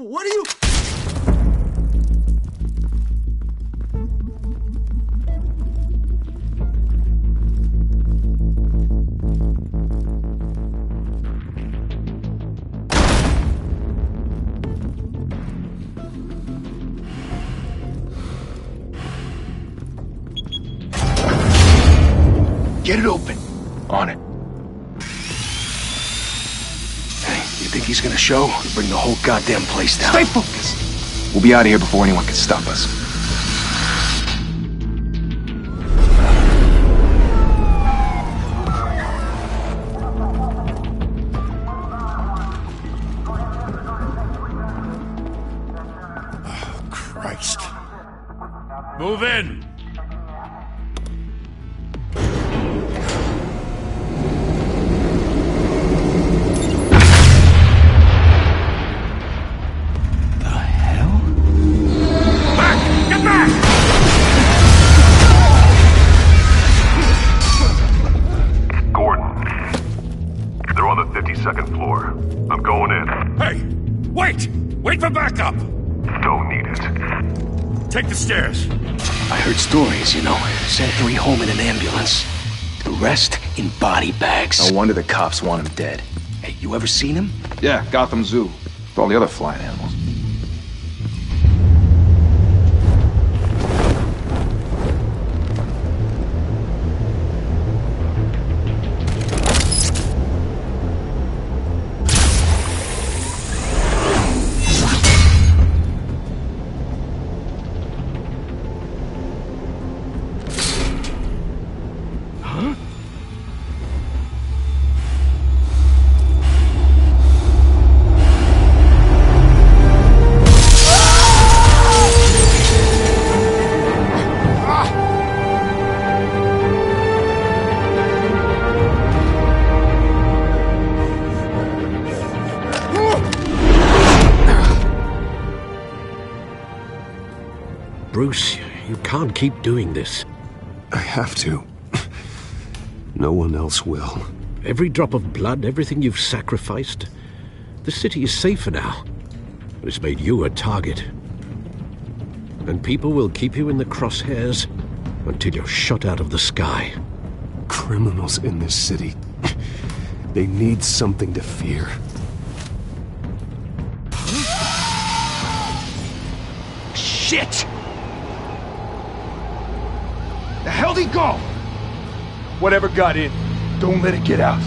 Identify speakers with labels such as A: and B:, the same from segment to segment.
A: What are you...
B: Get it open. On it. Hey, you think he's gonna show? He'll bring the whole goddamn place down.
C: Stay focused. We'll be out of here before anyone can stop us.
A: Oh, Christ.
D: Move in!
E: Second floor. I'm going in.
D: Hey! Wait! Wait for backup!
E: Don't need it.
D: Take the stairs.
B: I heard stories, you know. Sent 3 home in an ambulance. The rest in body bags.
C: No wonder the cops want him dead.
B: Hey, you ever seen him?
C: Yeah, Gotham Zoo. With all the other flying animals.
F: Bruce, you can't keep doing this.
G: I have to. No one else will.
F: Every drop of blood, everything you've sacrificed. The city is safer now. It's made you a target. And people will keep you in the crosshairs until you're shot out of the sky.
G: Criminals in this city. They need something to fear.
B: Shit! The hell'd he go?
C: Whatever got in, don't let it get out.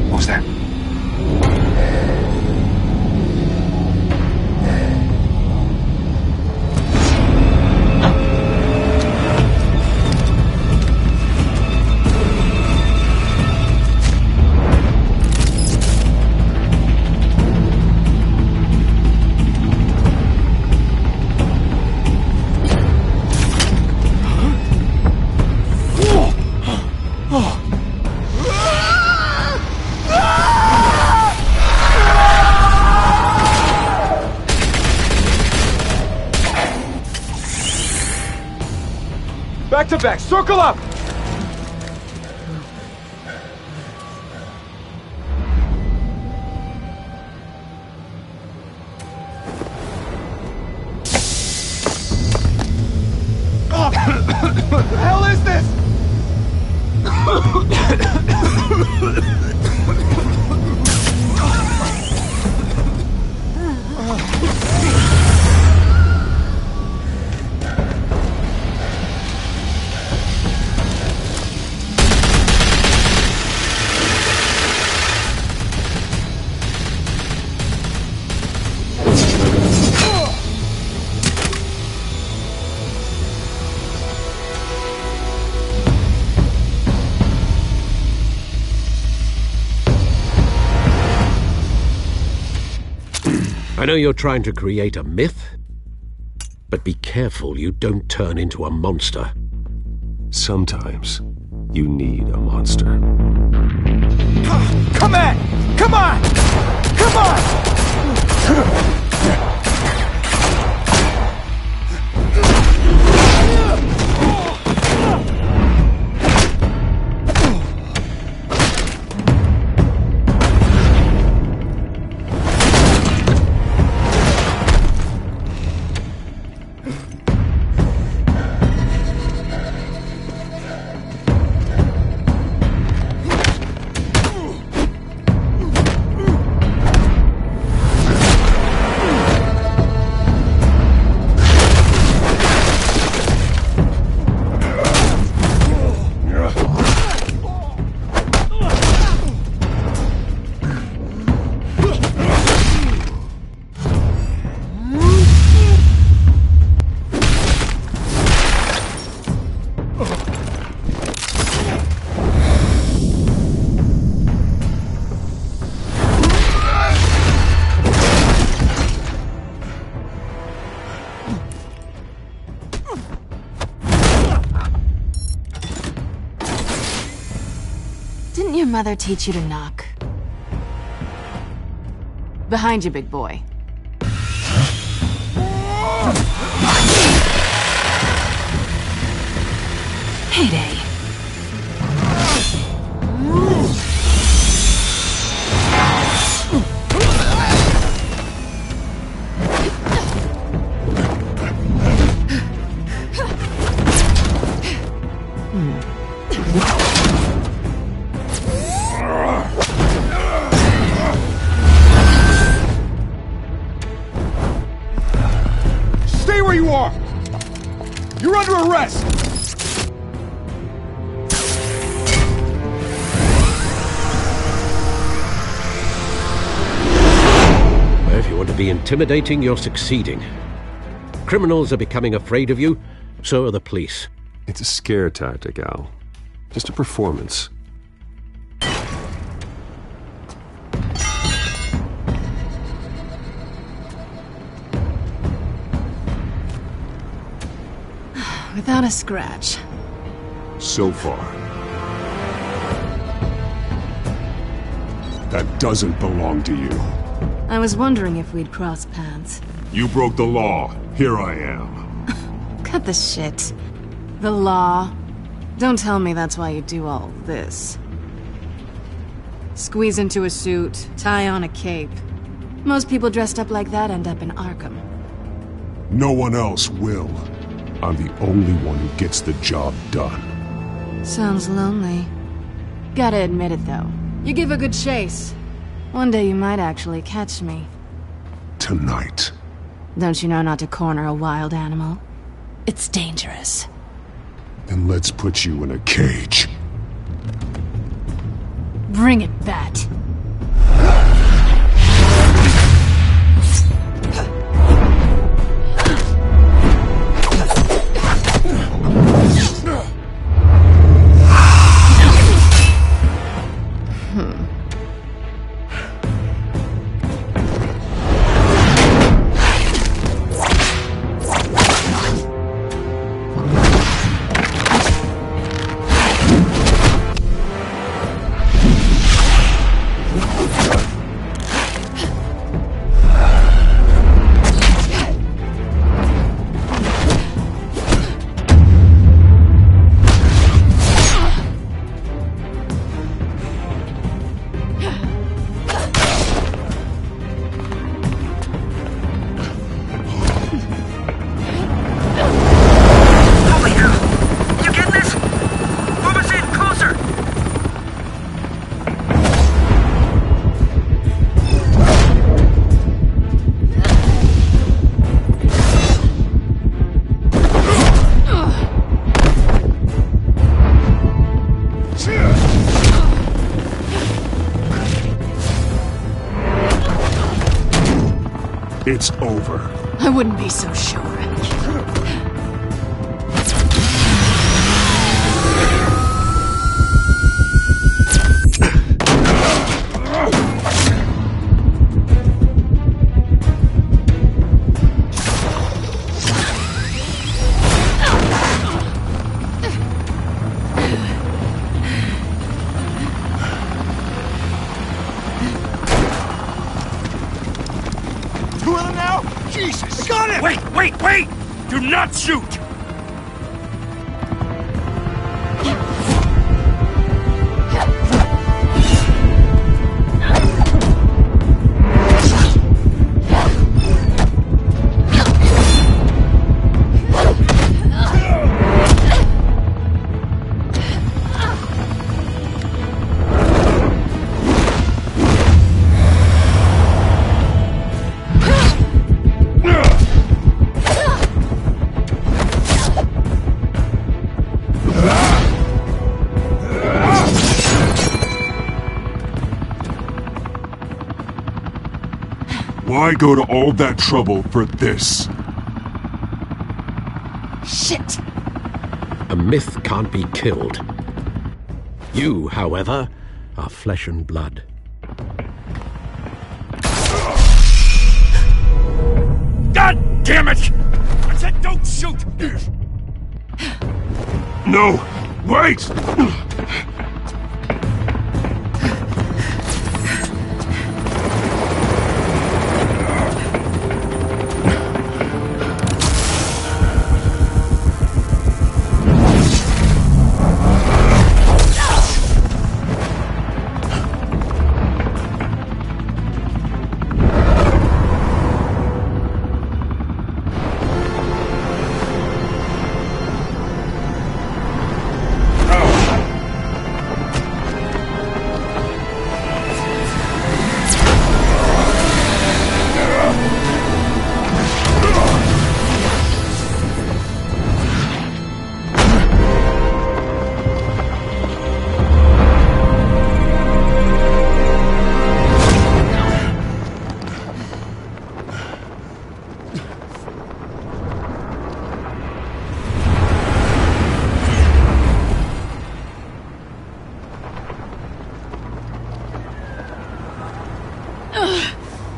B: What was that?
C: Back to back, circle up! What the hell is this?
F: I know you're trying to create a myth, but be careful you don't turn into a monster.
G: Sometimes, You need a monster.
C: Come on! Come on! Come on!
H: Didn't your mother teach you to knock? Behind you, big boy. Heyday.
C: Stay where you are! You're under arrest!
F: Well, if you want to be intimidating, you're succeeding. Criminals are becoming afraid of you, so are the police.
G: It's a scare tactic, Al. Just a performance.
H: Without a scratch.
G: So far. That doesn't belong to you.
H: I was wondering if we'd cross paths.
G: You broke the law. Here I am.
H: Cut the shit. The law. Don't tell me that's why you do all this. Squeeze into a suit, tie on a cape. Most people dressed up like that end up in Arkham.
G: No one else will. I'm the only one who gets the job done.
H: Sounds lonely. Gotta admit it, though. You give a good chase. One day you might actually catch me.
G: Tonight.
H: Don't you know not to corner a wild animal? It's dangerous.
G: Then let's put you in a cage.
H: Bring it, Bat.
G: It's over.
H: I wouldn't be so sure.
D: Wait! Do not shoot!
G: Why go to all that trouble for this?
H: Shit!
F: A myth can't be killed. You, however, are flesh and blood.
D: God damn it! I said don't shoot!
G: No! Wait!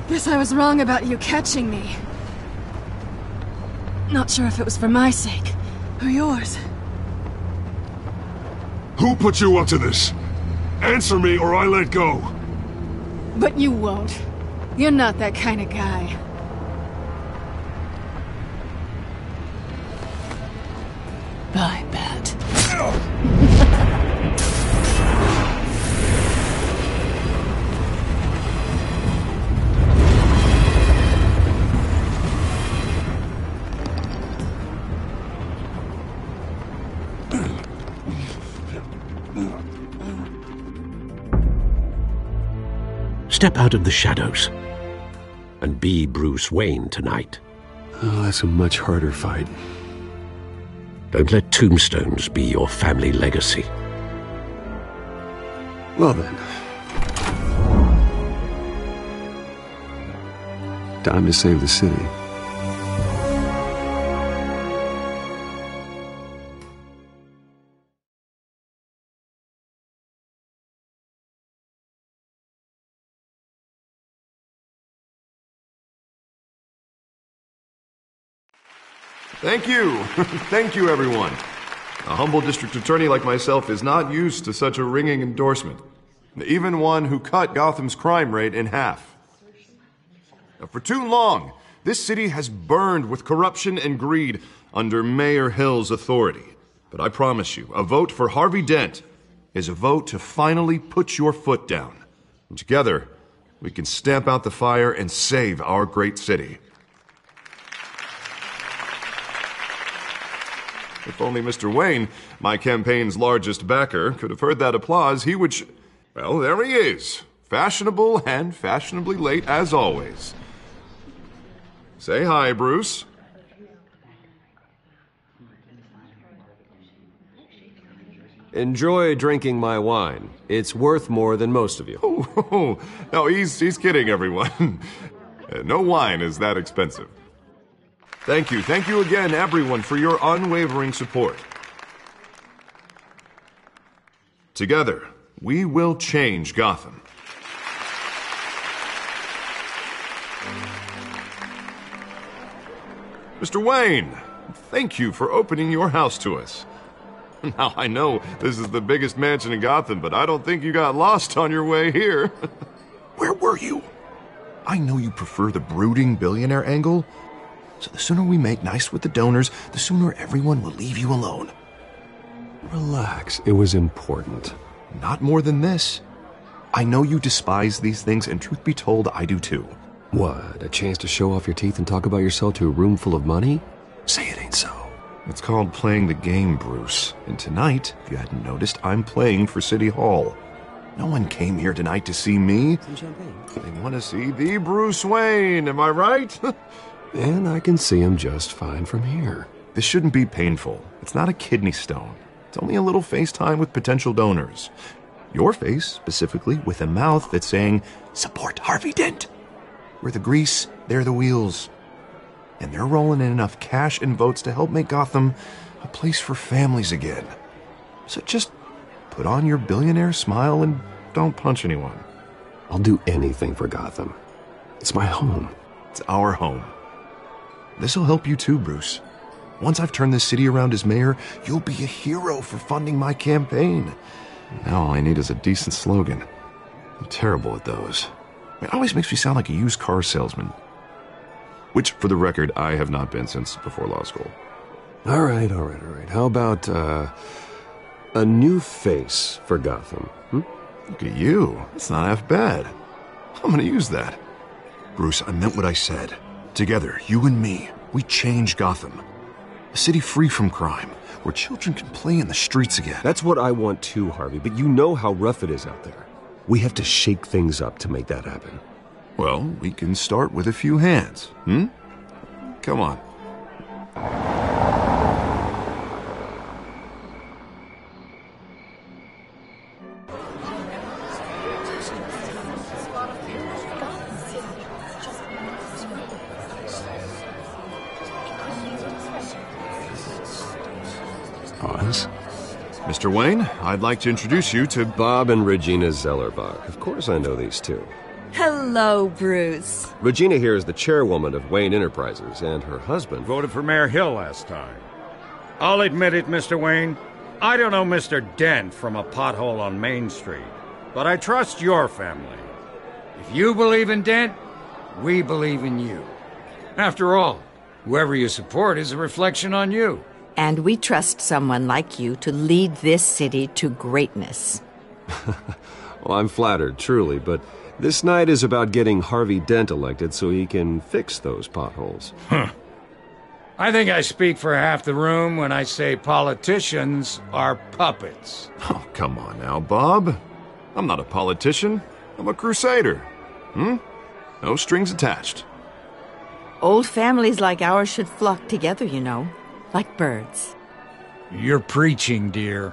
H: Guess I was wrong about you catching me. Not sure if it was for my sake, or yours.
G: Who put you up to this? Answer me or I let go.
H: But you won't. You're not that kind of guy. Bye, Bat.
F: Step out of the shadows and be Bruce Wayne tonight.
A: Oh, that's a much harder fight.
F: Don't let tombstones be your family legacy.
A: Well then. Time to save the city.
I: Thank you. Thank you, everyone. A humble district attorney like myself is not used to such a ringing endorsement. Even one who cut Gotham's crime rate in half. For too long, this city has burned with corruption and greed under Mayor Hill's authority. But I promise you, a vote for Harvey Dent is a vote to finally put your foot down. And together, we can stamp out the fire and save our great city. If only Mr. Wayne, my campaign's largest backer, could have heard that applause, he would well, there he is. Fashionable and fashionably late as always. Say hi, Bruce.
J: Enjoy drinking my wine. It's worth more than most of you.
I: Oh, no, he's kidding, everyone. No wine is that expensive. Thank you again, everyone, for your unwavering support. Together, we will change Gotham. Mr. Wayne, thank you for opening your house to us. Now, I know this is the biggest mansion in Gotham, but I don't think you got lost on your way here.
E: Where were you?
I: I know you prefer the brooding billionaire angle, So the sooner we make nice with the donors, the sooner everyone will leave you alone.
A: Relax. It was important.
I: Not more than this. I know you despise these things, and truth be told, I do too.
A: What, a chance to show off your teeth and talk about yourself to a room full of money? Say it ain't so.
I: It's called playing the game, Bruce. And tonight, if you hadn't noticed, I'm playing for City Hall. No one came here tonight to see me.
J: Some champagne.
I: They want to see the Bruce Wayne, am I right?
A: And I can see him just fine from here.
I: This shouldn't be painful. It's not a kidney stone. It's only a little FaceTime with potential donors. Your face, specifically, with a mouth that's saying, support Harvey Dent. We're the grease, they're the wheels. And they're rolling in enough cash and votes to help make Gotham a place for families again. So just put on your billionaire smile and don't punch anyone.
A: I'll do anything for Gotham. It's my home.
I: It's our home. This'll help you too, Bruce. Once I've turned this city around as mayor, you'll be a hero for funding my campaign. Now all I need is a decent slogan. I'm terrible at those. It always makes me sound like a used car salesman. Which, for the record, I have not been since before law school.
A: All right. How about, a new face for Gotham?
I: Look at you. That's not half bad. I'm gonna use that. Bruce, I meant what I said. Together, you and me, we change Gotham. A city free from crime, where children can play in the streets again.
F: That's what I want too, Harvey, but you know how rough it is out there. We have to shake things up to make that happen.
I: Well, we can start with a few hands, Come on.
A: Oz?
I: Mr. Wayne, I'd like to introduce you to
F: Bob and Regina Zellerbach. Of course I know these two.
K: Hello, Bruce.
F: Regina here is the chairwoman of Wayne Enterprises, and her husband
D: Voted for Mayor Hill last time. I'll admit it, Mr. Wayne. I don't know Mr. Dent from a pothole on Main Street, but I trust your family. If you believe in Dent, we believe in you. After all, whoever you support is a reflection on you.
K: And we trust someone like you to lead this city to greatness.
F: Well, I'm flattered, truly, but this night is about getting Harvey Dent elected so he can fix those potholes.
D: I think I speak for half the room when I say politicians are puppets.
I: Oh, come on now, Bob. I'm not a politician. I'm a crusader. No strings attached.
K: Old families like ours should flock together, you know, like birds.
D: You're preaching, dear.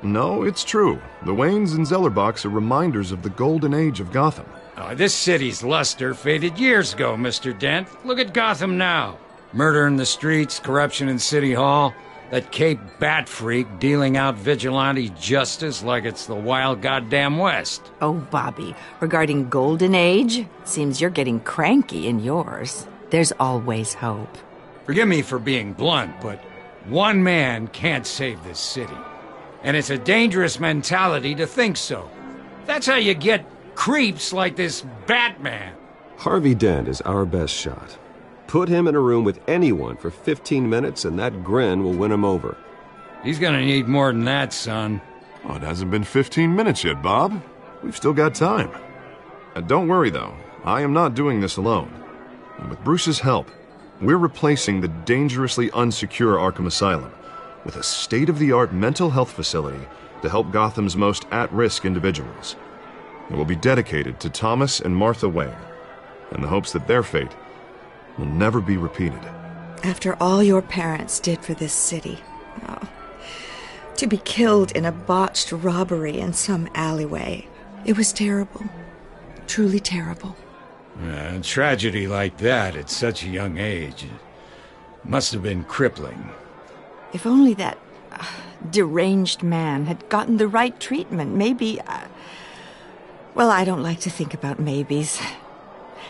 I: No, it's true. The Waynes and Zellerbachs are reminders of the golden age of Gotham.
D: This city's luster faded years ago, Mr. Dent. Look at Gotham now. Murder in the streets, corruption in City Hall, that Cape Bat freak dealing out vigilante justice like it's the wild goddamn West.
K: Oh, Bobby, regarding Golden Age, seems you're getting cranky in yours. There's always hope.
D: Forgive me for being blunt, but one man can't save this city. And it's a dangerous mentality to think so. That's how you get creeps like this Batman.
F: Harvey Dent is our best shot. Put him in a room with anyone for 15 minutes and that grin will win him over.
D: He's gonna need more than that, son.
I: Oh, it hasn't been 15 minutes yet, Bob. We've still got time. Don't worry, though. I am not doing this alone. And with Bruce's help, we're replacing the dangerously unsecure Arkham Asylum with a state-of-the-art mental health facility to help Gotham's most at-risk individuals. It will be dedicated to Thomas and Martha Wayne, in the hopes that their fate will never be repeated.
L: After all your parents did for this city, to be killed in a botched robbery in some alleyway, it was terrible. Truly terrible.
D: A tragedy like that at such a young age must have been crippling.
K: If only that deranged man had gotten the right treatment, maybe... well, I don't like to think about maybes.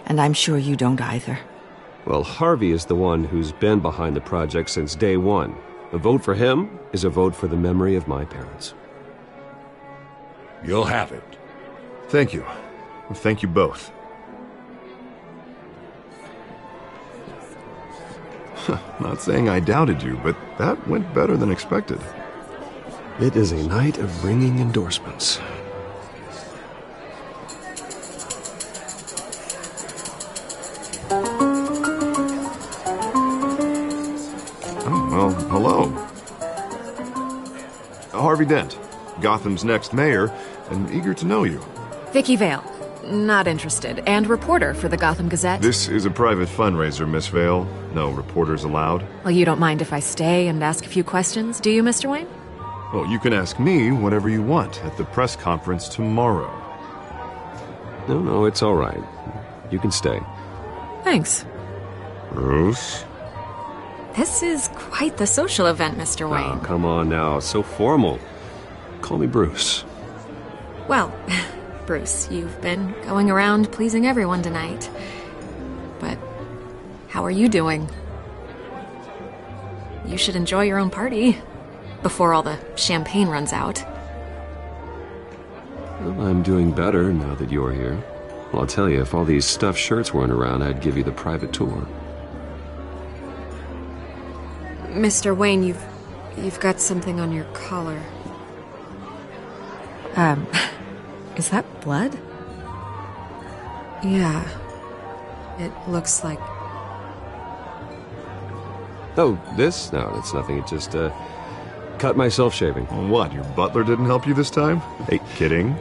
K: And I'm sure you don't either.
F: Well, Harvey is the one who's been behind the project since day one. A vote for him is a vote for the memory of my parents.
D: You'll have it.
I: Thank you. Thank you both. Not saying I doubted you, but that went better than expected.
A: It is a night of ringing endorsements.
I: Oh, well, hello. Harvey Dent, Gotham's next mayor, and eager to know you.
M: Vicky Vale. Not interested. And reporter for the Gotham Gazette.
I: This is a private fundraiser, Miss Vale. No reporters allowed.
M: Well, you don't mind if I stay and ask a few questions, do you, Mr. Wayne?
I: Well, you can ask me whatever you want at the press conference tomorrow.
A: No, it's all right. You can stay.
M: Thanks.
I: Bruce?
M: This is quite the social event, Mr. Wayne.
A: Oh, come on now. So formal. Call me Bruce.
M: Well, Bruce, you've been going around pleasing everyone tonight. But how are you doing? You should enjoy your own party before all the champagne runs out.
A: Well, I'm doing better now that you're here. Well, I'll tell you, if all these stuffed shirts weren't around, I'd give you the private tour.
M: Mr. Wayne, you've got something on your collar. Is that blood? Yeah. It looks like...
A: Oh, this? No, it's nothing. It just, cut myself shaving.
I: What, your butler didn't help you this time? Hey, kidding.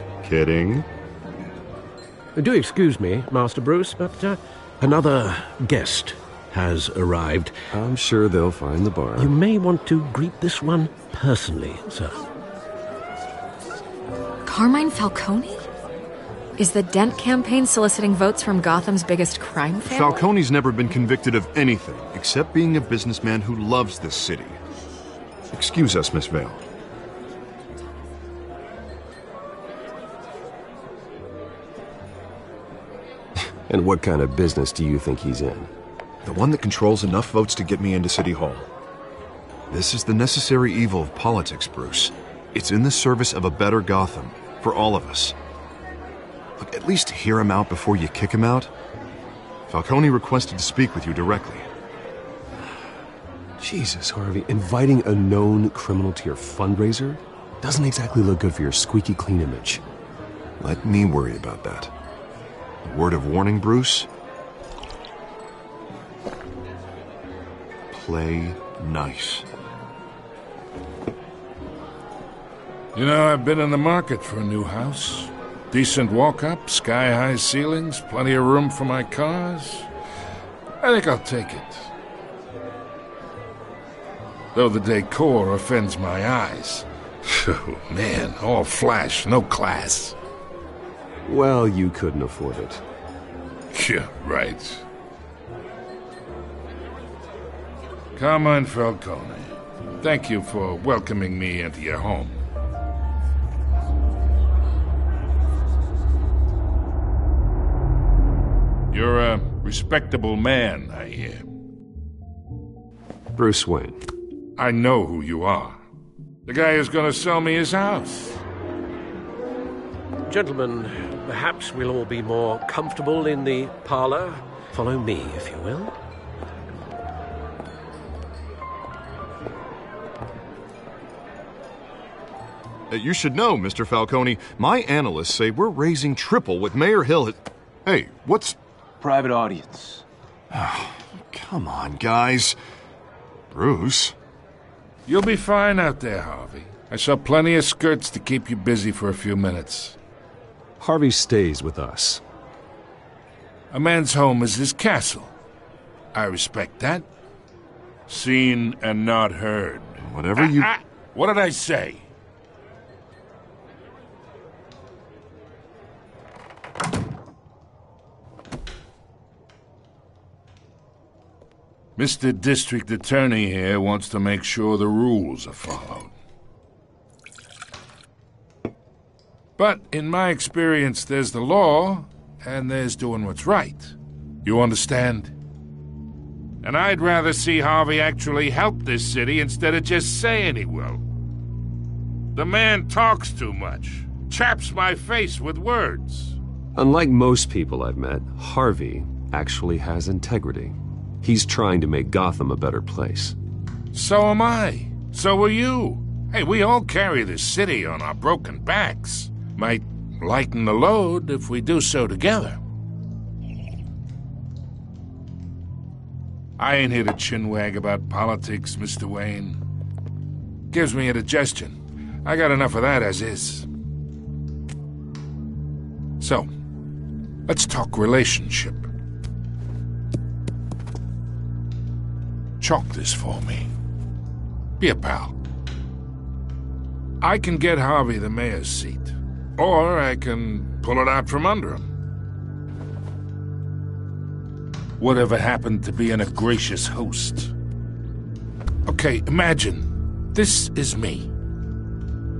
F: Do excuse me, Master Bruce, but another guest has arrived.
A: I'm sure they'll find the bar.
F: You may want to greet this one personally, sir.
M: Carmine Falcone? Is the Dent campaign soliciting votes from Gotham's biggest crime family?
I: Falcone's never been convicted of anything except being a businessman who loves this city. Excuse us, Miss Vale.
A: And what kind of business do you think he's in?
I: The one that controls enough votes to get me into City Hall. This is the necessary evil of politics, Bruce. It's in the service of a better Gotham, for all of us. Look, at least hear him out before you kick him out. Falcone requested to speak with you directly.
A: Jesus, Harvey, inviting a known criminal to your fundraiser doesn't exactly look good for your squeaky clean image.
I: Let me worry about that. A word of warning, Bruce? Play nice.
C: You know, I've been in the market for a new house. Decent walk-up, sky-high ceilings, plenty of room for my cars. I think I'll take it. Though the decor offends my eyes. Oh, man, all flash, no class.
A: Well, you couldn't afford it.
C: Yeah, right. Carmine Falcone, thank you for welcoming me into your home. You're a respectable man, I hear.
A: Bruce Wayne.
C: I know who you are. The guy who's going to sell me his house.
F: Gentlemen, perhaps we'll all be more comfortable in the parlor. Follow me, if you will.
I: You should know, Mr. Falcone, my analysts say we're raising triple what Mayor Hill has... Hey, what's...
B: Private audience.
I: Oh, come on, guys. Bruce?
C: You'll be fine out there, Harvey. I saw plenty of skirts to keep you busy for a few minutes.
A: Harvey stays with us.
C: A man's home is his castle. I respect that. Seen and not heard.
I: Whatever you...
C: What did I say? Mr. District Attorney here wants to make sure the rules are followed. But in my experience, there's the law, and there's doing what's right. You understand? And I'd rather see Harvey actually help this city instead of just saying he will. The man talks too much, chaps my face with words.
A: Unlike most people I've met, Harvey actually has integrity. He's trying to make Gotham a better place.
C: So am I. So are you. Hey, we all carry this city on our broken backs. Might lighten the load if we do so together. I ain't here to chinwag about politics, Mr. Wayne. Gives me indigestion. I got enough of that as is. So, let's talk relationship. Chalk this for me. Be a pal. I can get Harvey the mayor's seat, or I can pull it out from under him. Whatever happened to being a gracious host? Okay, imagine this is me,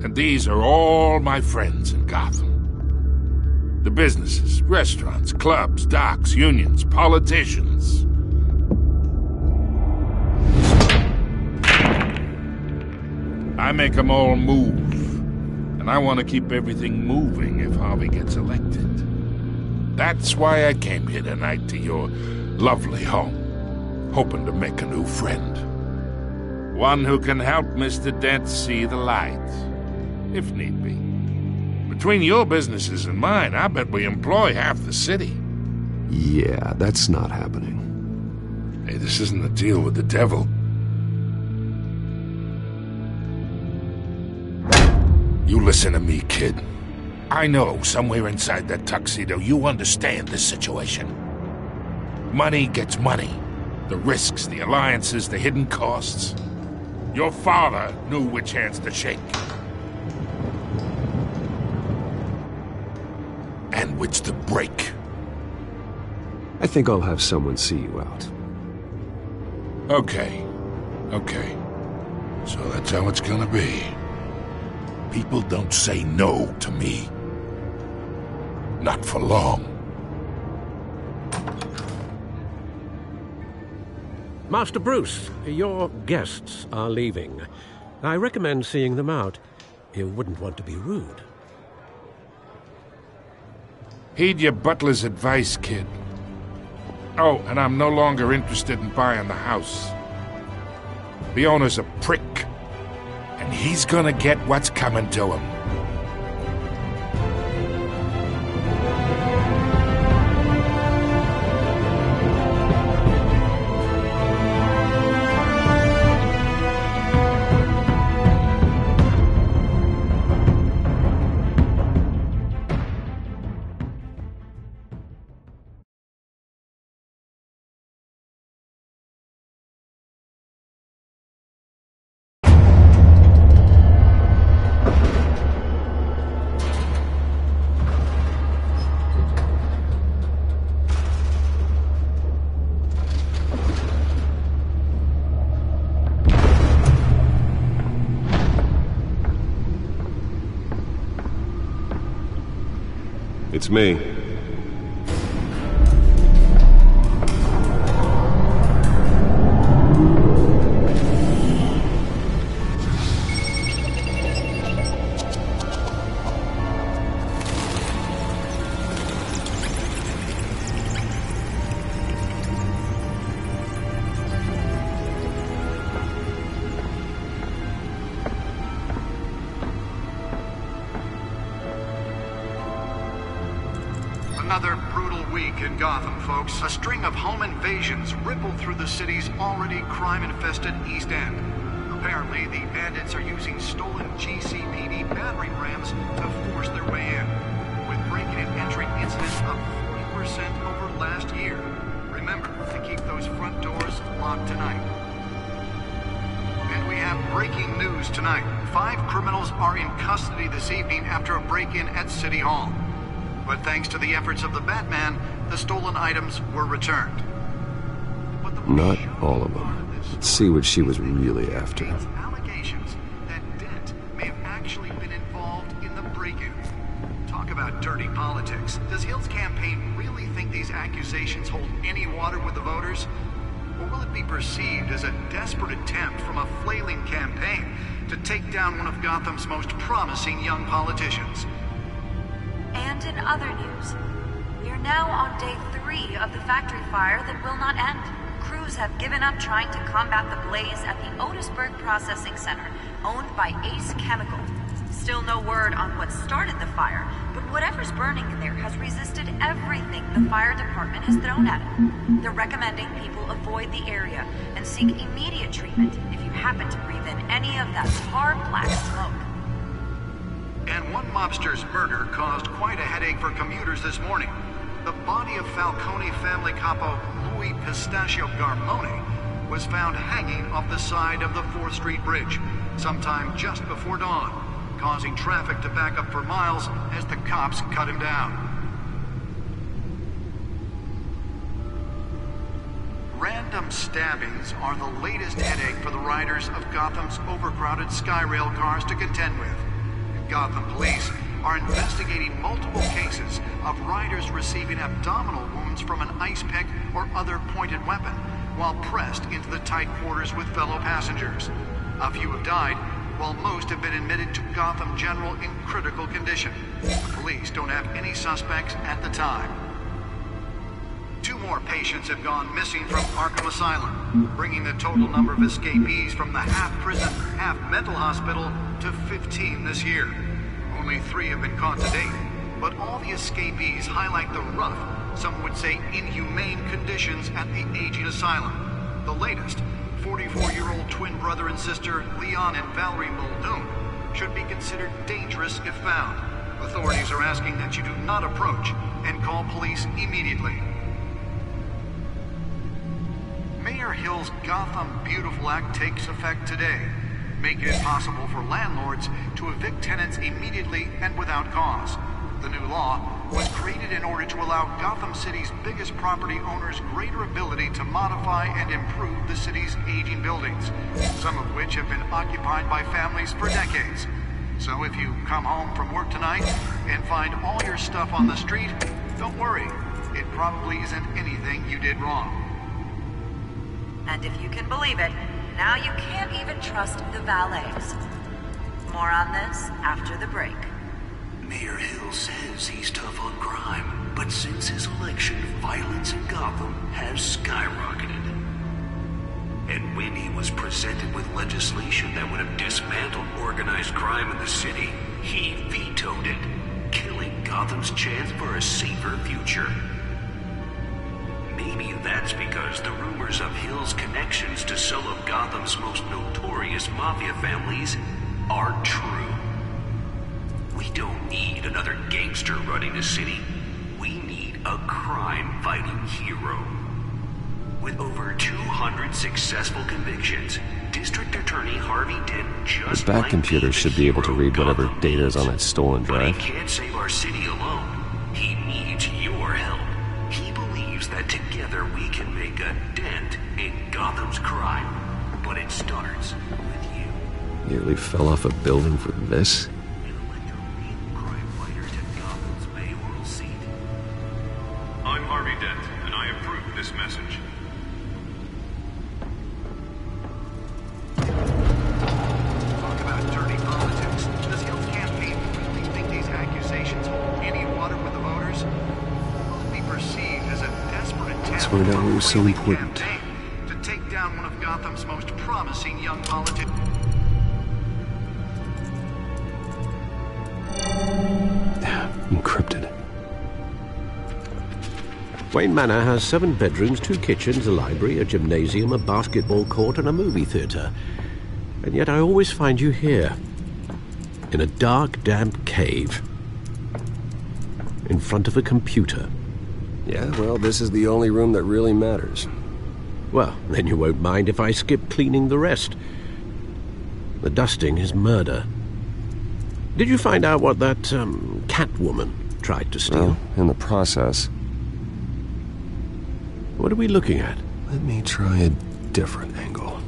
C: and these are all my friends in Gotham. The businesses, restaurants, clubs, docks, unions, politicians. I make them all move, and I want to keep everything moving if Harvey gets elected. That's why I came here tonight to your lovely home, hoping to make a new friend. One who can help Mr. Dent see the light, if need be. Between your businesses and mine, I bet we employ half the city.
A: Yeah, that's not happening.
C: Hey, this isn't a deal with the devil. You listen to me, kid. I know somewhere inside that tuxedo you understand this situation. Money gets money. The risks, the alliances, the hidden costs. Your father knew which hands to shake. And which to break.
A: I think I'll have someone see you out.
C: Okay. So that's how it's gonna be. People don't say no to me. Not for long.
F: Master Bruce, your guests are leaving. I recommend seeing them out. You wouldn't want to be rude.
C: Heed your butler's advice, kid. Oh, and I'm no longer interested in buying the house. The owner's a prick. And he's gonna get what's coming to him.
A: It's me.
N: Another brutal week in Gotham, folks. A string of home invasions rippled through the city's already crime-infested East End. Apparently, the bandits are using stolen GCPD battering rams to force their way in, with break-in and entry incidents up 40% over last year. Remember to keep those front doors locked tonight. And we have breaking news tonight. 5 criminals are in custody this evening after a break-in at City Hall. But thanks to the efforts of the Batman, the stolen items were returned.
A: Not all of them. Let's see what she was really after.
N: Allegations that Dent may have actually been involved in the break-in. Talk about dirty politics. Does Hill's campaign really think these accusations hold any water with the voters? Or will it be perceived as a desperate attempt from a flailing campaign to take down one of Gotham's most promising young politicians?
O: And in other news, we are now on day 3 of the factory fire that will not end. crews have given up trying to combat the blaze at the Otisburg Processing Center, owned by Ace Chemical. Still no word on what started the fire, but whatever's burning in there has resisted everything the fire department has thrown at it. They're recommending people avoid the area and seek immediate treatment if you happen to breathe in any of that tar black smoke.
N: And one mobster's murder caused quite a headache for commuters this morning. The body of Falcone family capo Louis Pistachio Garmone was found hanging off the side of the 4th Street Bridge sometime just before dawn, causing traffic to back up for miles as the cops cut him down. Random stabbings are the latest headache for the riders of Gotham's overcrowded Skyrail cars to contend with. Gotham police are investigating multiple cases of riders receiving abdominal wounds from an ice pick or other pointed weapon while pressed into the tight quarters with fellow passengers. A few have died, while most have been admitted to Gotham General in critical condition. The police don't have any suspects at the time. 2 more patients have gone missing from Arkham Asylum, bringing the total number of escapees from the half-prison, half-mental hospital to 15 this year. Only 3 have been caught to date, but all the escapees highlight the rough, some would say inhumane conditions at the aging asylum. The latest, 44-year-old twin brother and sister Leon and Valerie Muldoon, should be considered dangerous if found. Authorities are asking that you do not approach and call police immediately. Mayor Hill's Gotham Beautiful Act takes effect today, making it possible for landlords to evict tenants immediately and without cause. The new law was created in order to allow Gotham City's biggest property owners greater ability to modify and improve the city's aging buildings, some of which have been occupied by families for decades. So if you come home from work tonight and find all your stuff on the street, don't worry. It probably isn't anything you did wrong.
O: And if you can believe it, now you can't even trust the valets. More on this after the break.
B: Mayor Hill says he's tough on crime, but since his election, violence in Gotham has skyrocketed. And when he was presented with legislation that would have dismantled organized crime in the city, he vetoed it, killing Gotham's chance for a safer future. Maybe that's because the rumors of Hill's connections to some of Gotham's most notorious mafia families are true. We don't need another gangster running the city. We need a crime-fighting hero. With over 200 successful convictions, District Attorney Harvey Dent just
A: The back computer should be able to read whatever data is on that stolen
B: But
A: drive.
B: he can't save our city alone. He needs your help. He believes that together we can make a dent in Gotham's crime. But it starts with you.
A: Nearly fell off a building for this?
P: I'm Harvey Dent, and I approve this message.
N: Talk about dirty politics. Does Hill's campaign really think these accusations hold any water with the voters? Will it be perceived as a desperate attempt
A: Let's find out what was so important.
N: to take down one of Gotham's most promising young politicians?
A: Encrypted.
F: Wayne Manor has 7 bedrooms, 2 kitchens, a library, a gymnasium, a basketball court, and a movie theater. And yet I always find you here, in a dark, damp cave, in front of a computer.
A: Yeah, well, this is the only room that really matters.
F: Well, then you won't mind if I skip cleaning the rest. The dusting is murder. Did you find out what that, Catwoman tried to steal?
A: Well, in the process.
F: What are we looking at?
A: Let me try a different angle.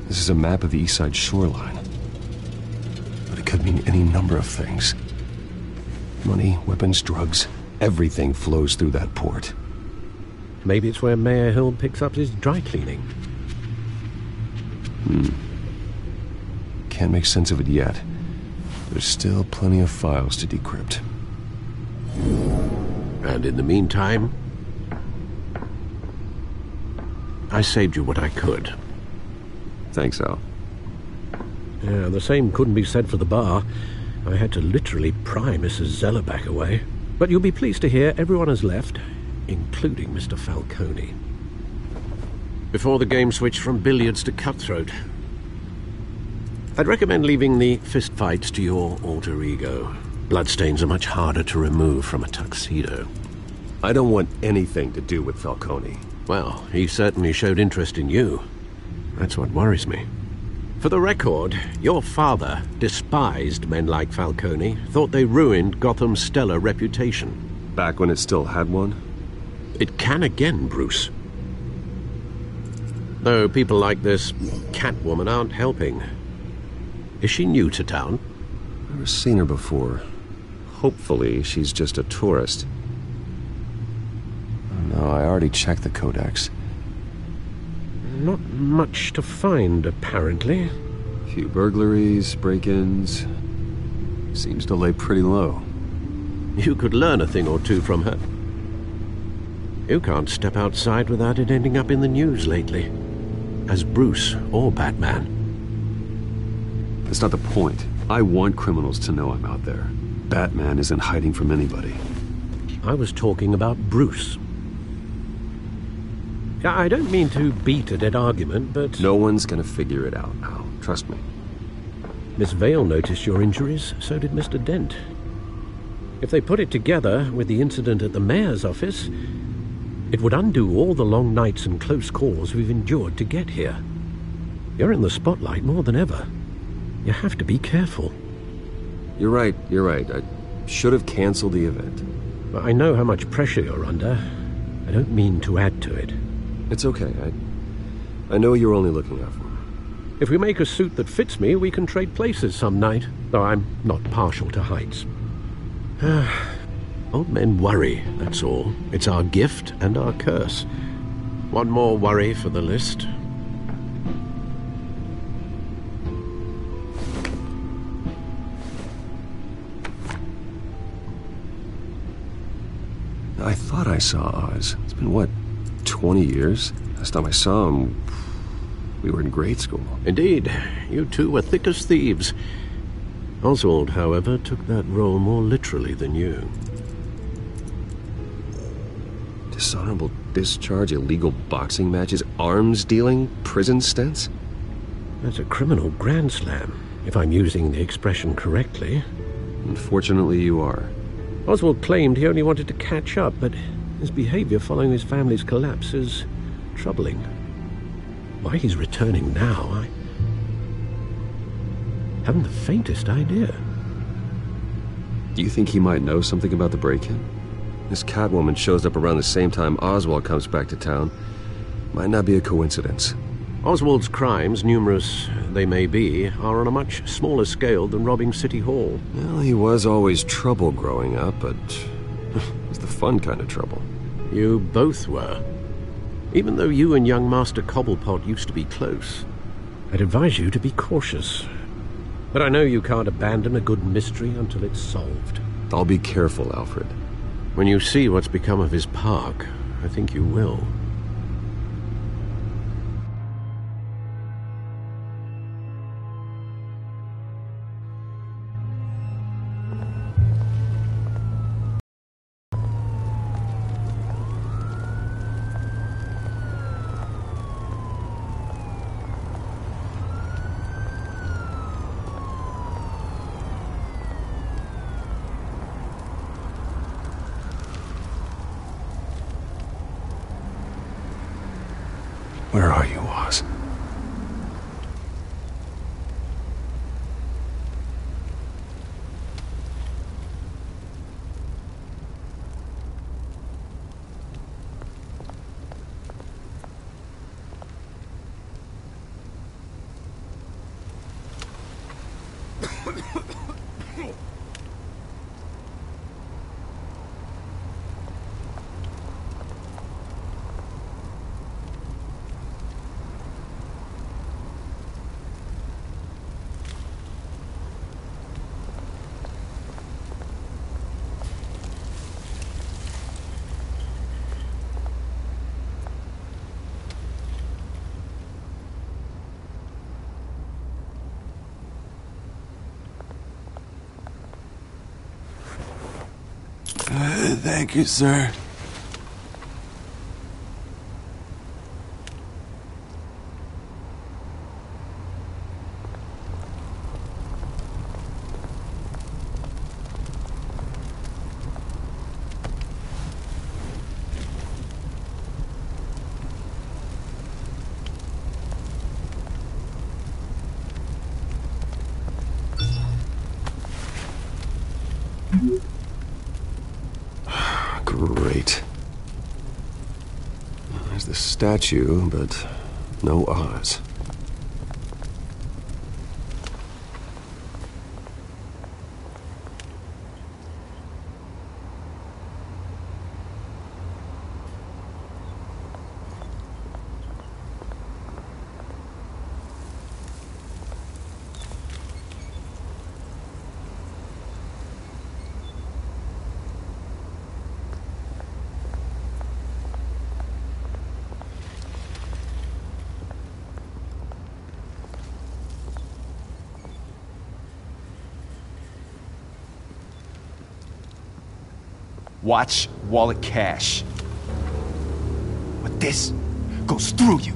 A: This is a map of the East Side shoreline. any number of things. Money, weapons, drugs, everything flows through that port.
F: Maybe it's where Mayor Hill picks up his dry cleaning.
A: Can't make sense of it yet. There's still plenty of files to decrypt.
F: And in the meantime, I saved you what I could.
A: Thanks, Al.
F: Yeah, the same couldn't be said for the bar. I had to literally pry Mrs. Zellerback away. But you'll be pleased to hear everyone has left, including Mr. Falcone. Before the game switched from billiards to cutthroat. I'd recommend leaving the fistfights to your alter ego. Bloodstains are much harder to remove from a tuxedo.
A: I don't want anything to do with Falcone.
F: Well, he certainly showed interest in you. That's what worries me. For the record, your father despised men like Falcone, thought they ruined Gotham's stellar reputation.
A: Back when it still had one?
F: It can again, Bruce. Though people like this Catwoman aren't helping. Is she new to town?
A: Never seen her before. Hopefully, she's just a tourist. No, I already checked the codex.
F: Not much to find, apparently.
A: A few burglaries, break-ins. Seems to lay pretty low.
F: You could learn a thing or two from her. You can't step outside without it ending up in the news lately. As Bruce or Batman.
A: That's not the point. I want criminals to know I'm out there. Batman isn't hiding from anybody.
F: I was talking about Bruce. I don't mean to beat a dead argument, but...
A: No one's gonna figure it out now. Trust me.
F: Miss Vale noticed your injuries, so did Mr. Dent. If they put it together with the incident at the mayor's office, it would undo all the long nights and close calls we've endured to get here. You're in the spotlight more than ever. You have to be careful.
A: You're right. I should have canceled the event.
F: I know how much pressure you're under. I don't mean to add to it.
A: It's okay. I know you're only looking out for me.
F: If we make a suit that fits me, we can trade places some night, though I'm not partial to heights. Old men worry, that's all. It's our gift and our curse. One more worry for the list.
A: I thought I saw Oz. It's been, what, 20 years? Last time I saw him, we were in grade school.
F: Indeed. You two were thick as thieves. Oswald, however, took that role more literally than you.
A: Dishonorable discharge, illegal boxing matches, arms dealing, prison stints?
F: That's a criminal grand slam, if I'm using the expression correctly.
A: Unfortunately, you are.
F: Oswald claimed he only wanted to catch up, but his behavior following his family's collapse is troubling. Why he's returning now, I haven't the faintest idea.
A: Do you think he might know something about the break-in? This Catwoman shows up around the same time Oswald comes back to town. Might not be a coincidence.
F: Oswald's crimes, numerous they may be, are on a much smaller scale than robbing City Hall.
A: Well, he was always trouble growing up, but it was the fun kind of trouble.
F: You both were. Even though you and young Master Cobblepot used to be close. I'd advise you to be cautious. But I know you can't abandon a good mystery until it's solved.
A: I'll be careful, Alfred.
F: When you see what's become of his park, I think you will.
A: Where are you, Oz?
Q: Thank you, sir.
A: Great. There's the statue, but no Oz.
R: Watch wallet cash. But this goes through you.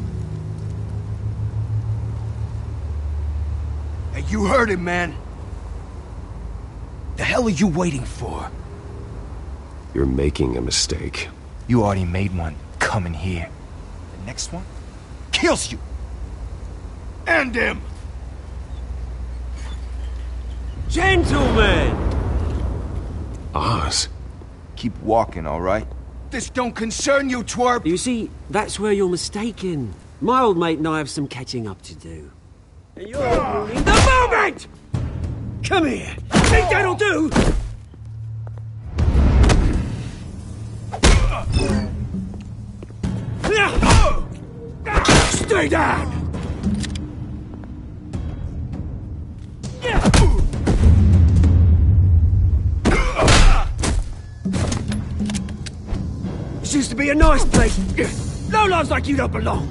R: Hey, you heard him, man. The hell are you waiting for?
A: You're making a mistake.
R: You already made one coming here. The next one kills you. And him.
S: Gentlemen!
A: Oz.
R: Keep walking, all right? This don't concern you, twerp!
S: You see, that's where you're mistaken. My old mate and I have some catching up to do. And you're ruining the moment! Come here! Think that'll do? Stay down! This used to be a nice place. No lives like you don't belong.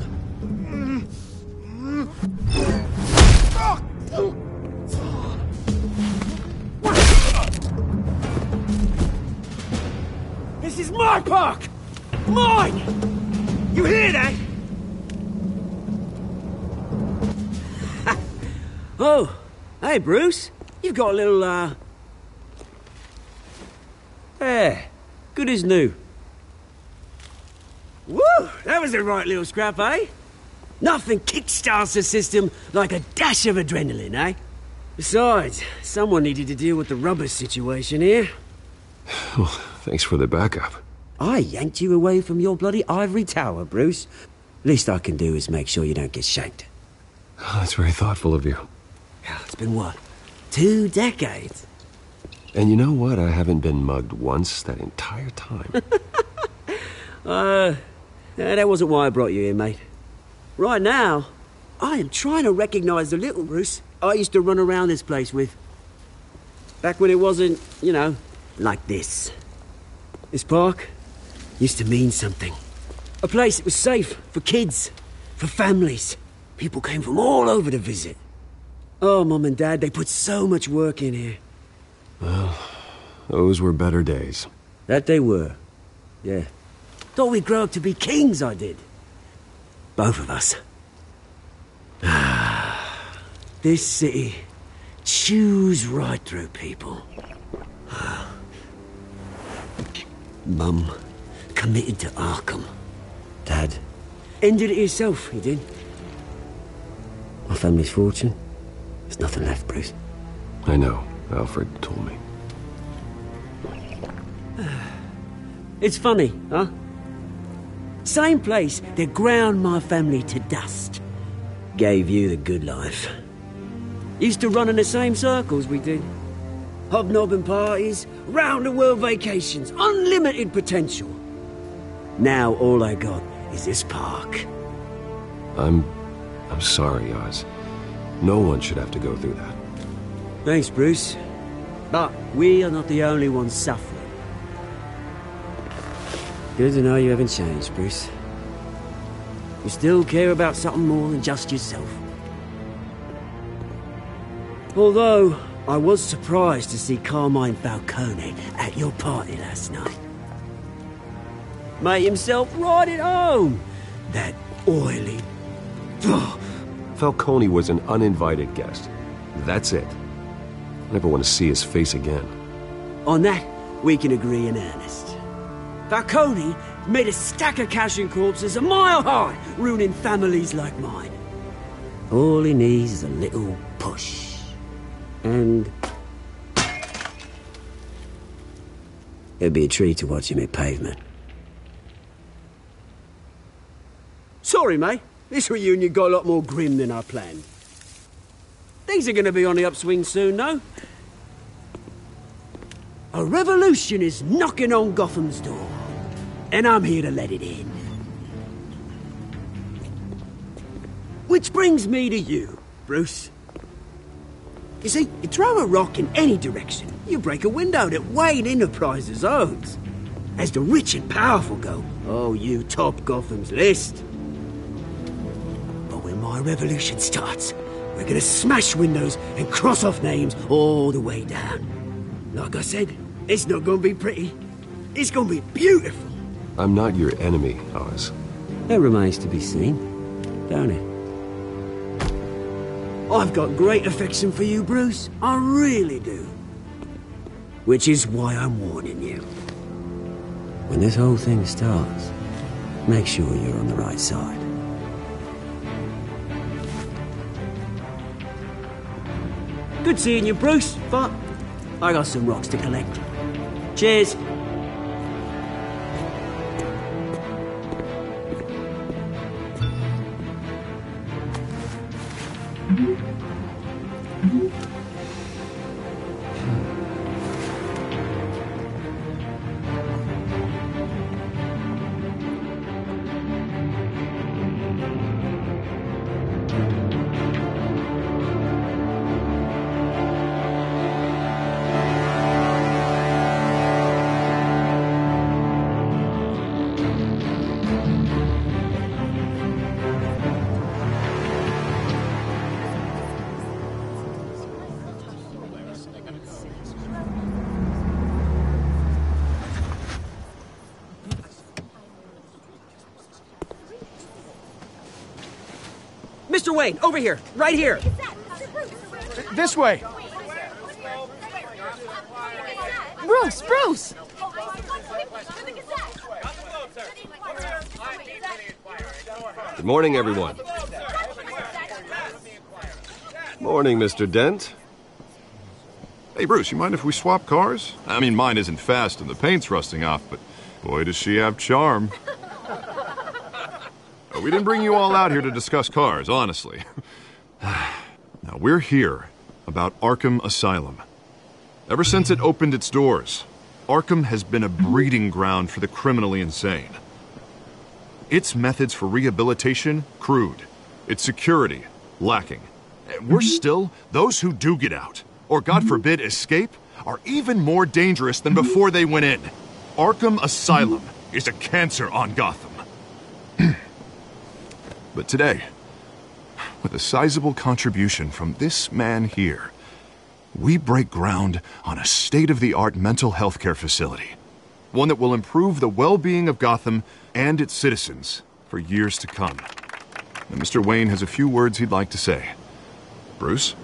S: This is my park! Mine! You hear that? Oh, hey, Bruce. You've got a little, Yeah, good as new. Woo! That was a right little scrap, eh? Nothing kickstarts the system like a dash of adrenaline, eh? Besides, someone needed to deal with the rubber situation here.
A: Well, thanks for the backup.
S: I yanked you away from your bloody ivory tower, Bruce. Least I can do is make sure you don't get shanked.
A: Oh, that's very thoughtful of you.
S: It's been what? 2 decades?
A: And you know what? I haven't been mugged once that entire time.
S: That wasn't why I brought you here, mate. Right now, I am trying to recognize the little Bruce I used to run around this place with. Back when it wasn't, you know, like this. This park used to mean something. A place that was safe for kids, for families. People came from all over to visit. Oh, Mum and Dad, they put so much work in here.
A: Well, those were better days.
S: That they were. Yeah. Thought we'd grow up to be kings, I did. Both of us. This city chews right through people. Mum committed to Arkham. Dad ended it himself, he did. My family's fortune. There's nothing left, Bruce.
A: I know. Alfred told me.
S: It's funny, huh? Same place that ground my family to dust. Gave you the good life. Used to run in the same circles we did. Hobnobbing parties, round-the-world vacations, unlimited potential. Now all I got is this park.
A: I'm sorry, Oz. No one should have to go through that.
S: Thanks, Bruce. But we are not the only ones suffering. Good to know you haven't changed, Bruce. You still care about something more than just yourself. Although, I was surprised to see Carmine Falcone at your party last night. Made himself right at home. That oily...
A: Falcone was an uninvited guest. That's it. I never want to see his face again.
S: On that, we can agree in earnest. Falcone made a stack of cash and corpses a mile high, ruining families like mine. All he needs is a little push. And... it'd be a treat to watch him hit pavement. Sorry, mate. This reunion got a lot more grim than I planned. Things are going to be on the upswing soon, though. A revolution is knocking on Gotham's door, and I'm here to let it in. Which brings me to you, Bruce. You see, you throw a rock in any direction, you break a window that Wayne Enterprises owns. As the rich and powerful go, oh, you top Gotham's list. But when my revolution starts, we're gonna smash windows and cross off names all the way down. Like I said, it's not gonna be pretty. It's gonna be beautiful.
A: I'm not your enemy, Oz.
S: That remains to be seen, don't it? I've got great affection for you, Bruce. I really do. Which is why I'm warning you. When this whole thing starts, make sure you're on the right side. Good seeing you, Bruce, but I got some rocks to collect. Cheers. Mr. Wayne, over here, right here.
R: This way.
H: Bruce, Bruce!
A: Good morning, everyone. Morning, Mr. Dent.
I: Hey, Bruce, you mind if we swap cars? I mean, mine isn't fast and the paint's rusting off, but boy, does she have charm. We didn't bring you all out here to discuss cars, honestly. Now, we're here about Arkham Asylum. Ever since it opened its doors, Arkham has been a breeding ground for the criminally insane. Its methods for rehabilitation, crude. Its security, lacking. Worse still, those who do get out, or God forbid escape, are even more dangerous than before they went in. Arkham Asylum is a cancer on Gotham. But today, with a sizable contribution from this man here, we break ground on a state-of-the-art mental health care facility. One that will improve the well-being of Gotham and its citizens for years to come. And Mr. Wayne has a few words he'd like to say. Bruce?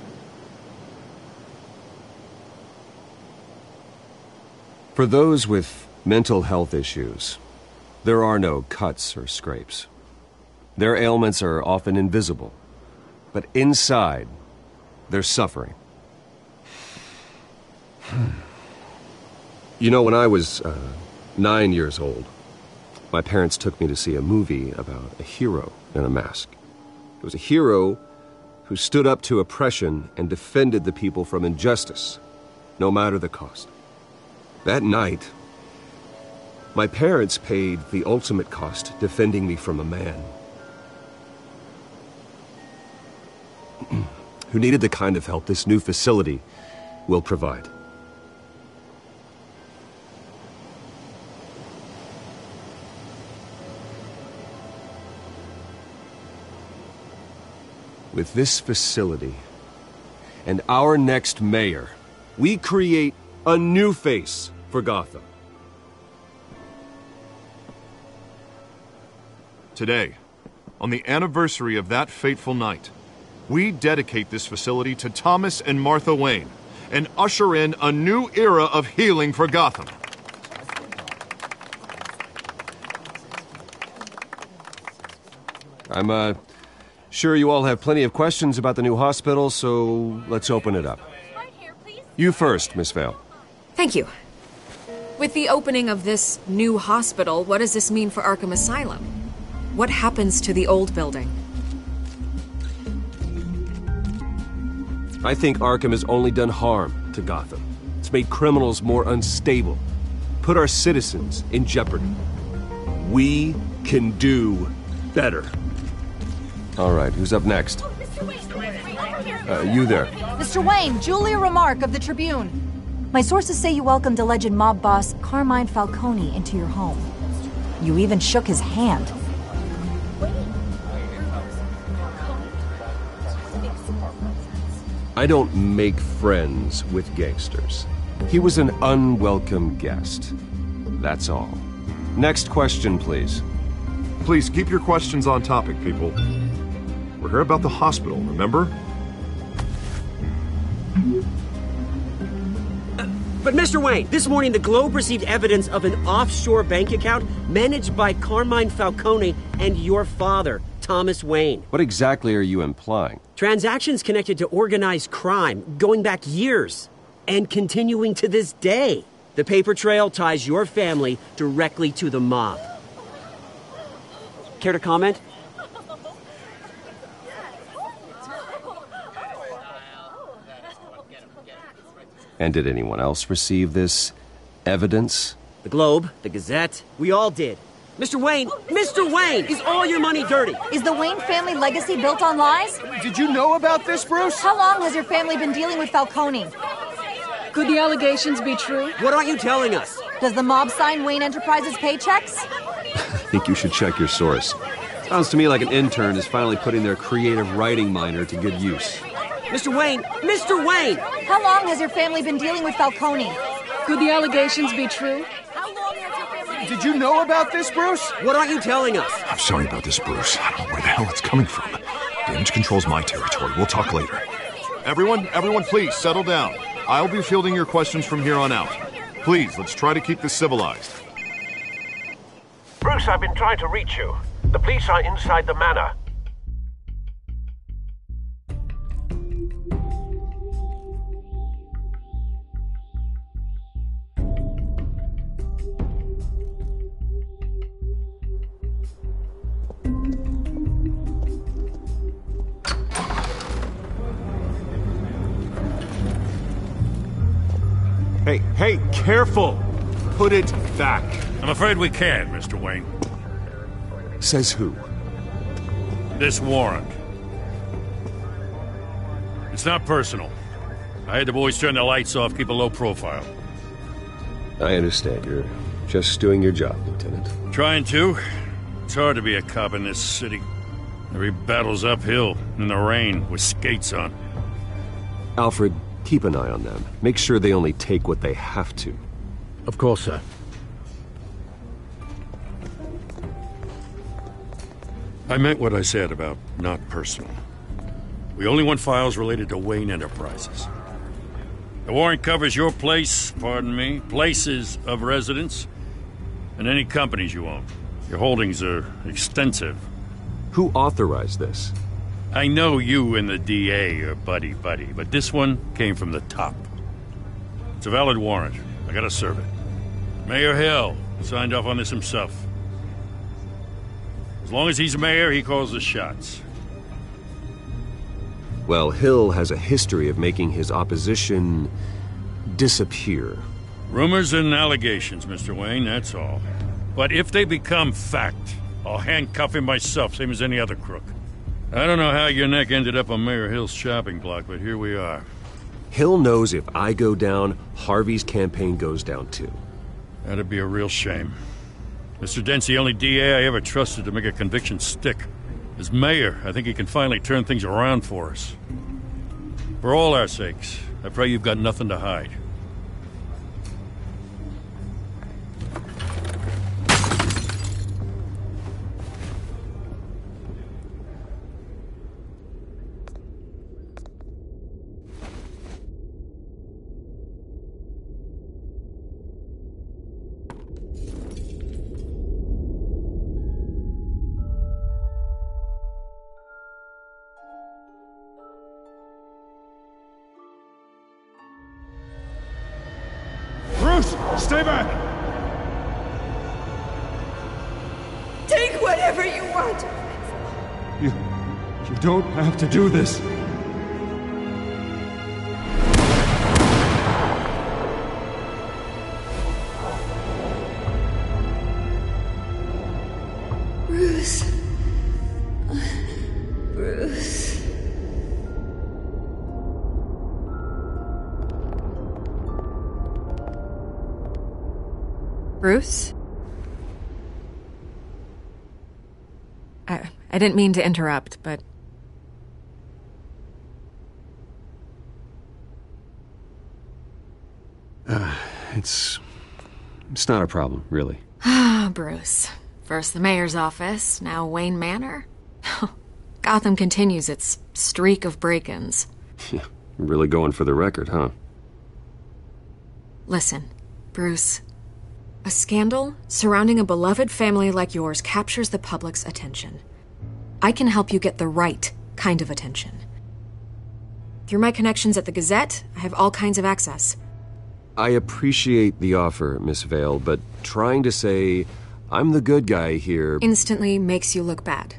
A: For those with mental health issues, there are no cuts or scrapes. Their ailments are often invisible, but inside, they're suffering. You know, when I was 9 years old, my parents took me to see a movie about a hero in a mask. It was a hero who stood up to oppression and defended the people from injustice, no matter the cost. That night, my parents paid the ultimate cost defending me from a man who needed the kind of help this new facility will provide. With this facility, and our next mayor, we create a new face for Gotham.
I: Today, on the anniversary of that fateful night, we dedicate this facility to Thomas and Martha Wayne and usher in a new era of healing for Gotham.
A: I'm sure you all have plenty of questions about the new hospital, so let's open it up. You first, Miss Vale.
M: Thank you. With the opening of this new hospital, what does this mean for Arkham Asylum? What happens to the old building?
A: I think Arkham has only done harm to Gotham. It's made criminals more unstable, put our citizens in jeopardy. We can do better. All right, who's up next? You there.
Q: Mr. Wayne, Julia Remark of the Tribune. My sources say you welcomed alleged mob boss Carmine Falcone into your home. You even shook his hand.
A: I don't make friends with gangsters. He was an unwelcome guest. That's all. Next question, please.
I: Please keep your questions on topic, people. We're here about the hospital, remember?
S: But Mr. Wayne, this morning the Globe received evidence of an offshore bank account managed by Carmine Falcone and your father, Thomas Wayne.
A: What exactly are you implying?
S: Transactions connected to organized crime going back years and continuing to this day. The paper trail ties your family directly to the mob. Care to comment?
A: And did anyone else receive this evidence?
S: The Globe, the Gazette, we all did. Mr. Wayne, is all your money dirty?
Q: Is the Wayne family legacy built on lies?
T: Did you know about this, Bruce?
Q: How long has your family been dealing with Falcone?
U: Could the allegations be true?
S: What aren't you telling us?
Q: Does the mob sign Wayne Enterprises paychecks?
A: I think you should check your source. Sounds to me like an intern is finally putting their creative writing minor to good use.
S: Mr. Wayne!
Q: How long has your family been dealing with Falcone?
U: Could the allegations be true?
T: Did you know about this, Bruce?
S: What aren't you telling us?
V: I'm sorry about this, Bruce. I don't know where the hell it's coming from. Damage control's my territory. We'll talk later.
I: Everyone, please settle down. I'll be fielding your questions from here on out. Please, let's try to keep this civilized.
W: Bruce, I've been trying to reach you. The police are inside the manor.
A: Hey, careful! Put it back.
C: I'm afraid we can't, Mr. Wayne.
A: Says who?
C: This warrant. It's not personal. I had the boys turn the lights off, keep a low profile.
A: I understand. You're just doing your job, Lieutenant.
C: Trying to. It's hard to be a cop in this city. Every battle's uphill, in the rain, with skates on.
A: Alfred, keep an eye on them. Make sure they only take what they have to.
F: Of course, sir.
C: I meant what I said about not personal. We only want files related to Wayne Enterprises. The warrant covers your place, places of residence, and any companies you own. Your holdings are extensive.
A: Who authorized this?
C: I know you and the DA are buddy-buddy, but this one came from the top. It's a valid warrant. I gotta serve it. Mayor Hill signed off on this himself. As long as he's mayor, he calls the shots.
A: Well, Hill has a history of making his opposition disappear.
C: Rumors and allegations, Mr. Wayne, that's all. But if they become fact, I'll handcuff him myself, same as any other crook. I don't know how your neck ended up on Mayor Hill's shopping block, but here we are.
A: Hill knows if I go down, Harvey's campaign goes down too.
C: That'd be a real shame. Mr. Dent's the only DA I ever trusted to make a conviction stick. As mayor, I think he can finally turn things around for us.
E: For all our sakes, I pray you've got nothing to hide.
T: Stay back!
L: Take whatever you want!
T: You don't have to do this.
L: Bruce. Bruce.
M: Bruce? I didn't mean to interrupt, but...
A: It's not a problem, really.
M: Ah, Bruce. First the mayor's office, now Wayne Manor. Gotham continues its streak of break-ins.
A: Really going for the record, huh?
M: Listen, Bruce. A scandal surrounding a beloved family like yours captures the public's attention. I can help you get the right kind of attention. Through my connections at the Gazette, I have all kinds of access.
A: I appreciate the offer, Miss Vale, but trying to say I'm the good guy here
M: instantly makes you look bad.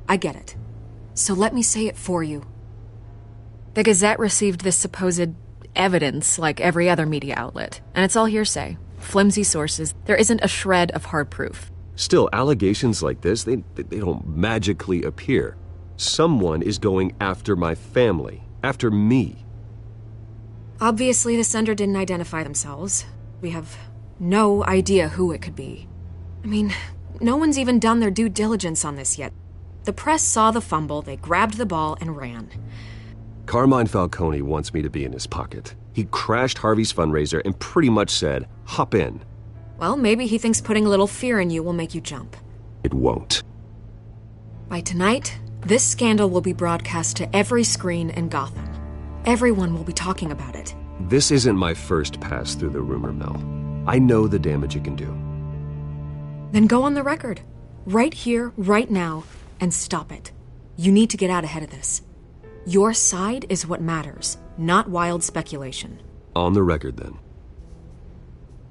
M: I get it. So let me say it for you. The Gazette received this supposed evidence like every other media outlet, and it's all hearsay. Flimsy sources. There isn't a shred of hard proof.
A: Still, allegations like this, they don't magically appear. Someone is going after my family, after me.
M: Obviously, the sender didn't identify themselves. We have no idea who it could be. I mean, no one's even done their due diligence on this yet. The press saw the fumble, they grabbed the ball and ran.
A: Carmine Falcone wants me to be in his pocket. He crashed Harvey's fundraiser and pretty much said, hop in.
M: Well, maybe he thinks putting a little fear in you will make you jump.
A: It won't.
M: By tonight, this scandal will be broadcast to every screen in Gotham. Everyone will be talking about it.
A: This isn't my first pass through the rumor mill. I know the damage it can do.
M: Then go on the record. Right here, right now, and stop it. You need to get out ahead of this. Your side is what matters, not wild speculation.
A: On the record, then.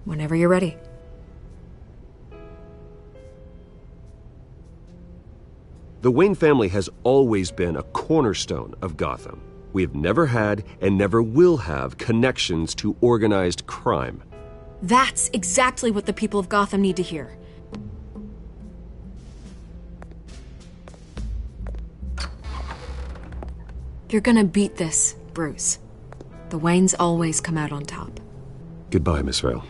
M: Whenever you're ready.
A: The Wayne family has always been a cornerstone of Gotham. We have never had and never will have connections to organized crime.
M: That's exactly what the people of Gotham need to hear. You're gonna beat this, Bruce. The Waynes always come out on top.
A: Goodbye, Miss Vale.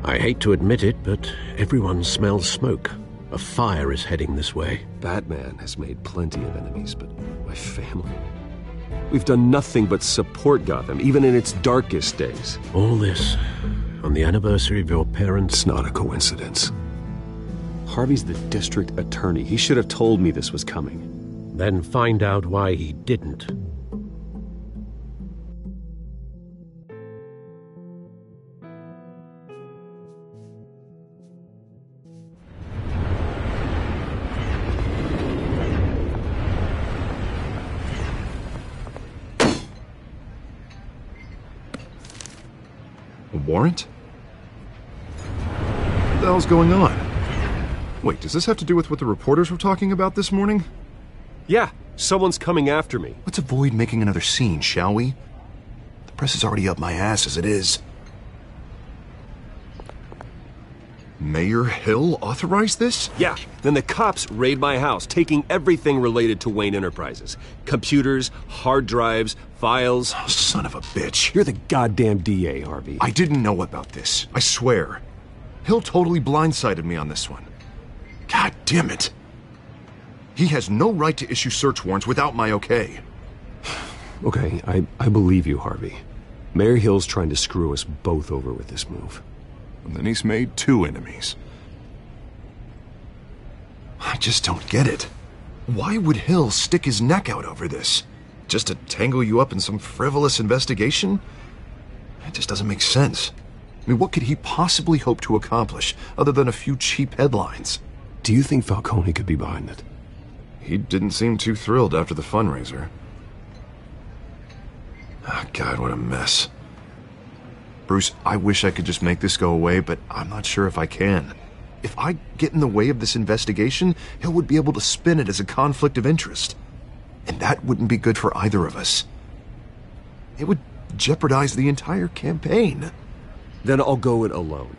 F: I hate to admit it, but everyone smells smoke. A fire is heading this way.
A: Batman has made plenty of enemies, but my family... We've done nothing but support Gotham, even in its darkest days.
F: All this on the anniversary of your parents'...
A: It's not a coincidence. Harvey's the district attorney. He should have told me this was coming.
F: Then find out why he didn't.
I: A warrant? What the hell's going on? Wait, does this have to do with what the reporters were talking about this morning?
A: Yeah, someone's coming after me.
I: Let's avoid making another scene, shall we? The press is already up my ass as it is. Mayor Hill authorized this?
A: Yeah, then the cops raid my house, taking everything related to Wayne Enterprises. Computers, hard drives, files.
I: Oh, son of a bitch.
A: You're the goddamn DA, Harvey.
I: I didn't know about this. I swear. Hill totally blindsided me on this one. God damn it. He has no right to issue search warrants without my okay.
A: Okay, I believe you, Harvey. Mayor Hill's trying to screw us both over with this move.
I: And then he's made 2 enemies. I just don't get it. Why would Hill stick his neck out over this? Just to tangle you up in some frivolous investigation? It just doesn't make sense. I mean, what could he possibly hope to accomplish other than a few cheap headlines?
A: Do you think Falcone could be behind it?
I: He didn't seem too thrilled after the fundraiser. Ah, God, what a mess. Bruce, I wish I could just make this go away, but I'm not sure if I can. If I get in the way of this investigation, Hill would be able to spin it as a conflict of interest. And that wouldn't be good for either of us. It would jeopardize the entire campaign.
A: Then I'll go it alone.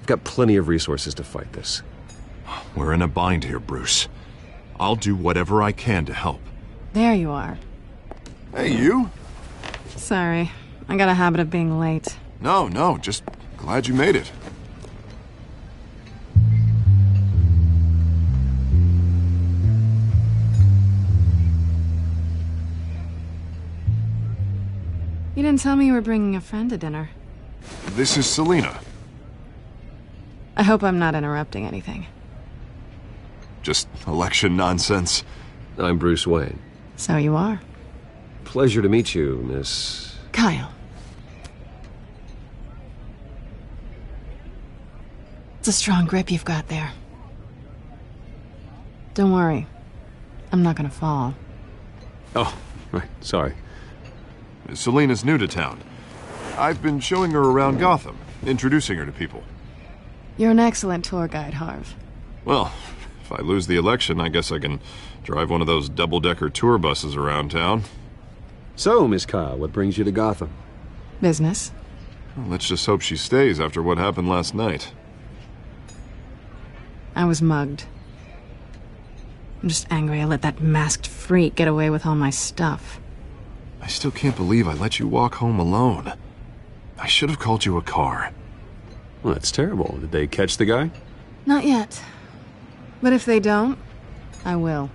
A: I've got plenty of resources to fight this.
I: We're in a bind here, Bruce. I'll do whatever I can to help.
H: There you are.
I: Hey, you?
H: Sorry, I got a habit of being late.
I: No, just glad you made it.
H: You didn't tell me you were bringing a friend to dinner.
I: This is Selina.
H: I hope I'm not interrupting anything.
I: Just election nonsense.
A: I'm Bruce Wayne.
H: So you are.
A: Pleasure to meet you, Miss...
H: Kyle. It's a strong grip you've got there. Don't worry. I'm not gonna fall.
A: Oh, right. Sorry.
I: Selina's new to town. I've been showing her around Gotham, introducing her to people.
H: You're an excellent tour guide, Harv.
I: Well, if I lose the election, I guess I can drive one of those double-decker tour buses around town.
A: So, Miss Kyle, what brings you to Gotham?
H: Business.
I: Well, let's just hope she stays after what happened last night.
H: I was mugged. I'm just angry I let that masked freak get away with all my stuff.
I: I still can't believe I let you walk home alone. I should have called you a car.
A: Well, that's terrible. Did they catch the guy?
H: Not yet. But if they don't, I will.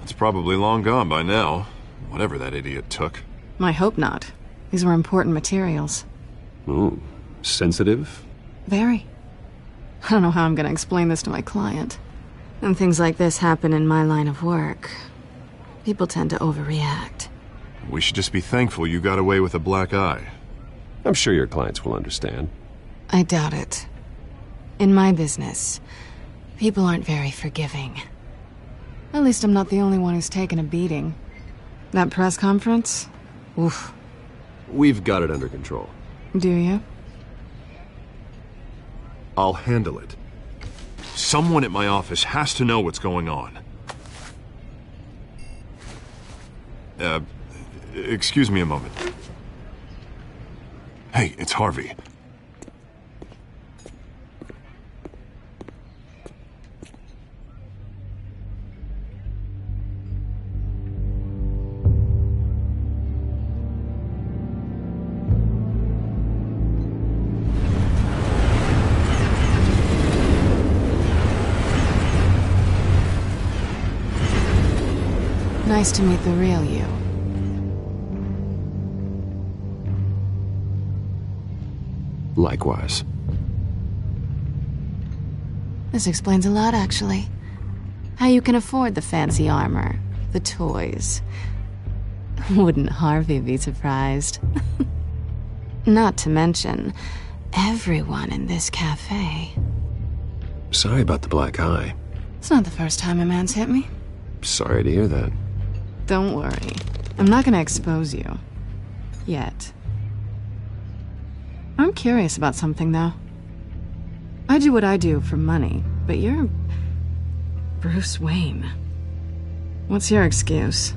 I: It's probably long gone by now, whatever that idiot took.
H: I hope not. These were important materials.
A: Ooh, sensitive?
H: Very. I don't know how I'm going to explain this to my client. When things like this happen in my line of work, people tend to overreact.
I: We should just be thankful you got away with a black eye.
A: I'm sure your clients will understand.
H: I doubt it. In my business, people aren't very forgiving. At least I'm not the only one who's taken a beating. That press conference? Oof.
A: We've got it under control.
H: Do you?
I: I'll handle it. Someone at my office has to know what's going on. Excuse me a moment. Hey, it's Harvey.
H: Nice to meet the real you.
A: Likewise.
H: This explains a lot, actually. How you can afford the fancy armor, the toys. Wouldn't Harvey be surprised? Not to mention, everyone in this cafe.
A: Sorry about the black eye.
H: It's not the first time a man's hit me.
A: Sorry to hear that.
H: Don't worry. I'm not gonna expose you. Yet. I'm curious about something, though. I do what I do for money, but you're... Bruce Wayne. What's your excuse?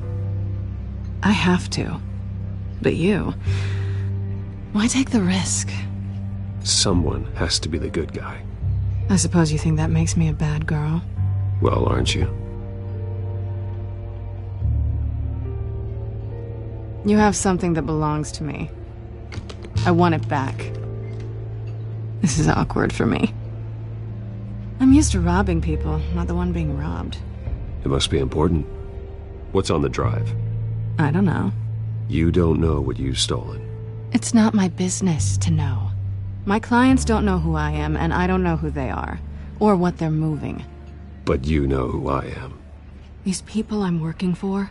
H: I have to. But you... Why take the risk?
A: Someone has to be the good guy.
H: I suppose you think that makes me a bad girl?
A: Well, aren't you?
H: You have something that belongs to me. I want it back. This is awkward for me. I'm used to robbing people, not the one being robbed.
A: It must be important. What's on the drive?
H: I don't know.
A: You don't know what you've stolen.
H: It's not my business to know. My clients don't know who I am, and I don't know who they are, or what they're moving.
A: But you know who I am.
H: These people I'm working for,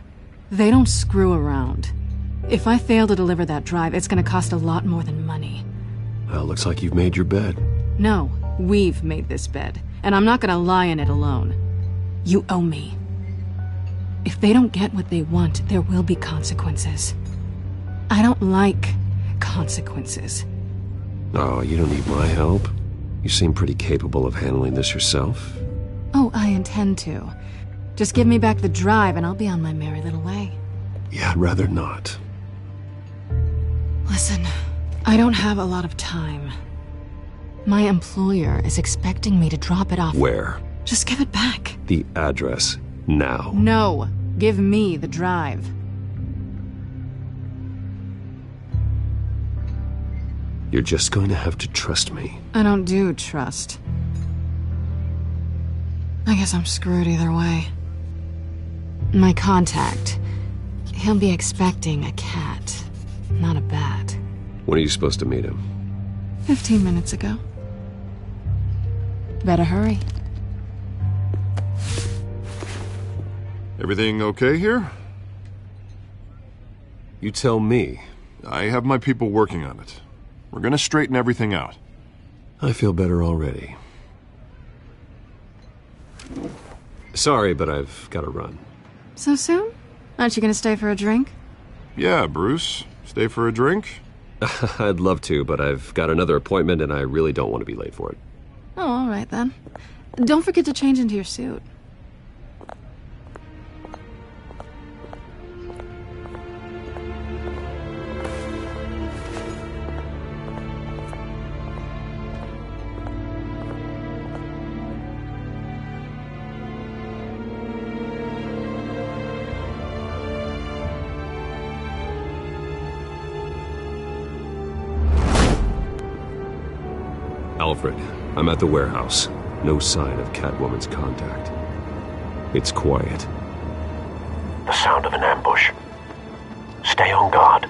H: they don't screw around. If I fail to deliver that drive, it's gonna cost a lot more than money.
A: Well, looks like you've made your bed.
H: No, we've made this bed, and I'm not gonna lie in it alone. You owe me. If they don't get what they want, there will be consequences. I don't like consequences.
A: Oh, you don't need my help. You seem pretty capable of handling this yourself.
H: Oh, I intend to. Just give me back the drive and I'll be on my merry little way.
A: Yeah, I'd rather not.
H: Listen, I don't have a lot of time. My employer is expecting me to drop it off.
A: Where?
H: Just give it back.
A: The address, now.
H: No, give me the drive.
A: You're just going to have to trust me.
H: I don't do trust. I guess I'm screwed either way. My contact, he'll be expecting a cat, not a bat.
A: When are you supposed to meet him?
H: 15 minutes ago. Better hurry.
I: Everything okay here?
A: You tell me.
I: I have my people working on it. We're gonna straighten everything out.
A: I feel better already. Sorry, but I've got to run.
H: So soon? Aren't you gonna stay for a drink?
I: Yeah, Bruce. Stay for a drink?
A: I'd love to, but I've got another appointment and I really don't want to be late for it.
H: Oh, all right then. Don't forget to change into your suit.
A: Alfred, I'm at the warehouse. No sign of Catwoman's contact. It's quiet.
W: The sound of an ambush. Stay on guard.